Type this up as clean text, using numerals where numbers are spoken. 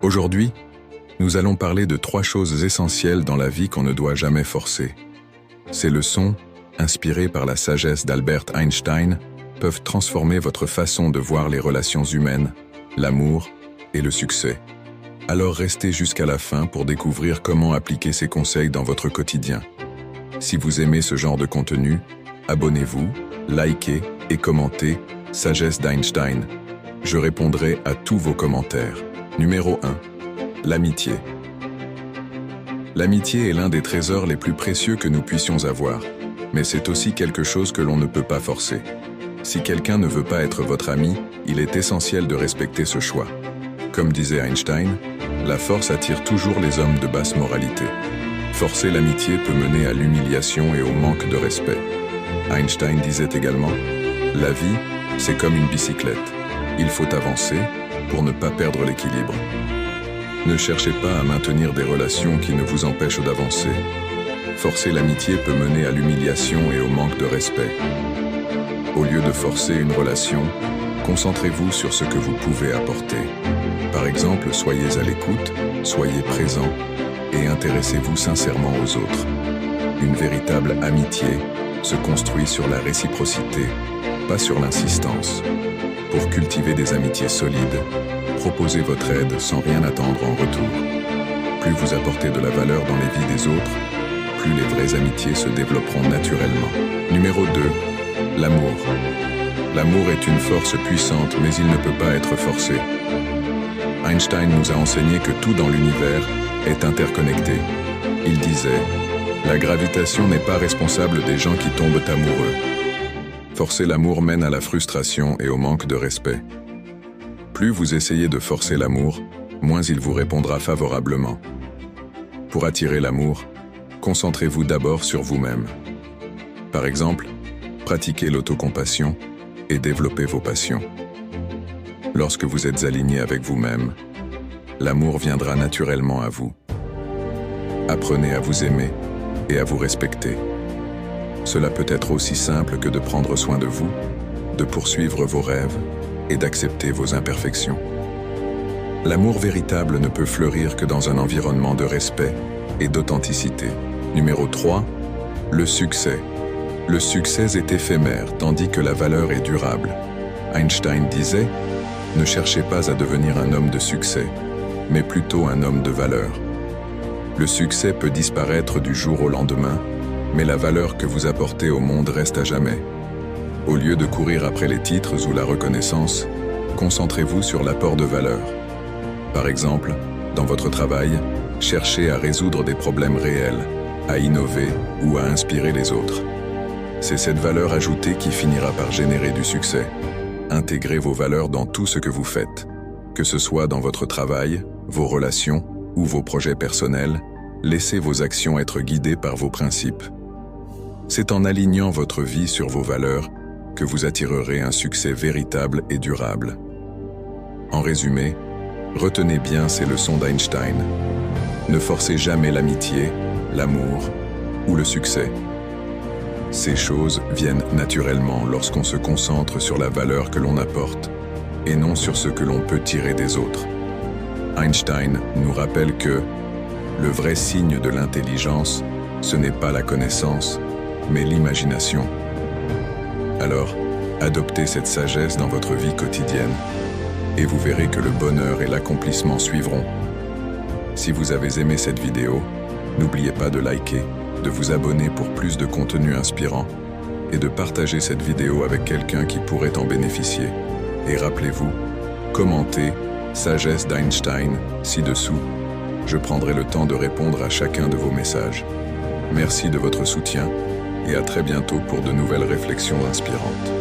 Aujourd'hui, nous allons parler de 3 choses essentielles dans la vie qu'on ne doit jamais forcer. Ces leçons, inspirées par la sagesse d'Albert Einstein, peuvent transformer votre façon de voir les relations humaines, l'amour et le succès. Alors restez jusqu'à la fin pour découvrir comment appliquer ces conseils dans votre quotidien. Si vous aimez ce genre de contenu, abonnez-vous, likez et commentez Sagesse d'Einstein. Je répondrai à tous vos commentaires. Numéro 1. L'amitié. L'amitié est l'un des trésors les plus précieux que nous puissions avoir, mais c'est aussi quelque chose que l'on ne peut pas forcer. Si quelqu'un ne veut pas être votre ami, il est essentiel de respecter ce choix. Comme disait Einstein, la force attire toujours les hommes de basse moralité. Forcer l'amitié peut mener à l'humiliation et au manque de respect. Einstein disait également, « La vie, c'est comme une bicyclette. Il faut avancer pour ne pas perdre l'équilibre. » Ne cherchez pas à maintenir des relations qui ne vous empêchent d'avancer. Forcer l'amitié peut mener à l'humiliation et au manque de respect. Au lieu de forcer une relation, concentrez-vous sur ce que vous pouvez apporter. Par exemple, soyez à l'écoute, soyez présent et intéressez-vous sincèrement aux autres. Une véritable amitié se construit sur la réciprocité, pas sur l'insistance. Pour cultiver des amitiés solides, proposez votre aide sans rien attendre en retour. Plus vous apportez de la valeur dans les vies des autres, plus les vraies amitiés se développeront naturellement. Numéro 2. L'amour. L'amour est une force puissante, mais il ne peut pas être forcé. Einstein nous a enseigné que tout dans l'univers est interconnecté. Il disait, « La gravitation n'est pas responsable des gens qui tombent amoureux. » Forcer l'amour mène à la frustration et au manque de respect. Plus vous essayez de forcer l'amour, moins il vous répondra favorablement. Pour attirer l'amour, concentrez-vous d'abord sur vous-même. Par exemple, pratiquez l'autocompassion et développez vos passions. Lorsque vous êtes aligné avec vous-même, l'amour viendra naturellement à vous. Apprenez à vous aimer et à vous respecter. Cela peut être aussi simple que de prendre soin de vous, de poursuivre vos rêves et d'accepter vos imperfections. L'amour véritable ne peut fleurir que dans un environnement de respect et d'authenticité. Numéro 3. Le succès. Le succès est éphémère, tandis que la valeur est durable. Einstein disait, « Ne cherchez pas à devenir un homme de succès, mais plutôt un homme de valeur. » Le succès peut disparaître du jour au lendemain, mais la valeur que vous apportez au monde reste à jamais. Au lieu de courir après les titres ou la reconnaissance, concentrez-vous sur l'apport de valeur. Par exemple, dans votre travail, cherchez à résoudre des problèmes réels, à innover ou à inspirer les autres. C'est cette valeur ajoutée qui finira par générer du succès. Intégrez vos valeurs dans tout ce que vous faites. Que ce soit dans votre travail, vos relations ou vos projets personnels, laissez vos actions être guidées par vos principes. C'est en alignant votre vie sur vos valeurs que vous attirerez un succès véritable et durable. En résumé, retenez bien ces leçons d'Einstein. Ne forcez jamais l'amitié, l'amour ou le succès. Ces choses viennent naturellement lorsqu'on se concentre sur la valeur que l'on apporte et non sur ce que l'on peut tirer des autres. Einstein nous rappelle que le vrai signe de l'intelligence, ce n'est pas la connaissance, mais l'imagination. Alors, adoptez cette sagesse dans votre vie quotidienne et vous verrez que le bonheur et l'accomplissement suivront. Si vous avez aimé cette vidéo, n'oubliez pas de liker, de vous abonner pour plus de contenu inspirant et de partager cette vidéo avec quelqu'un qui pourrait en bénéficier. Et rappelez-vous, commentez Sagesse d'Einstein ci-dessous. Je prendrai le temps de répondre à chacun de vos messages. Merci de votre soutien et à très bientôt pour de nouvelles réflexions inspirantes.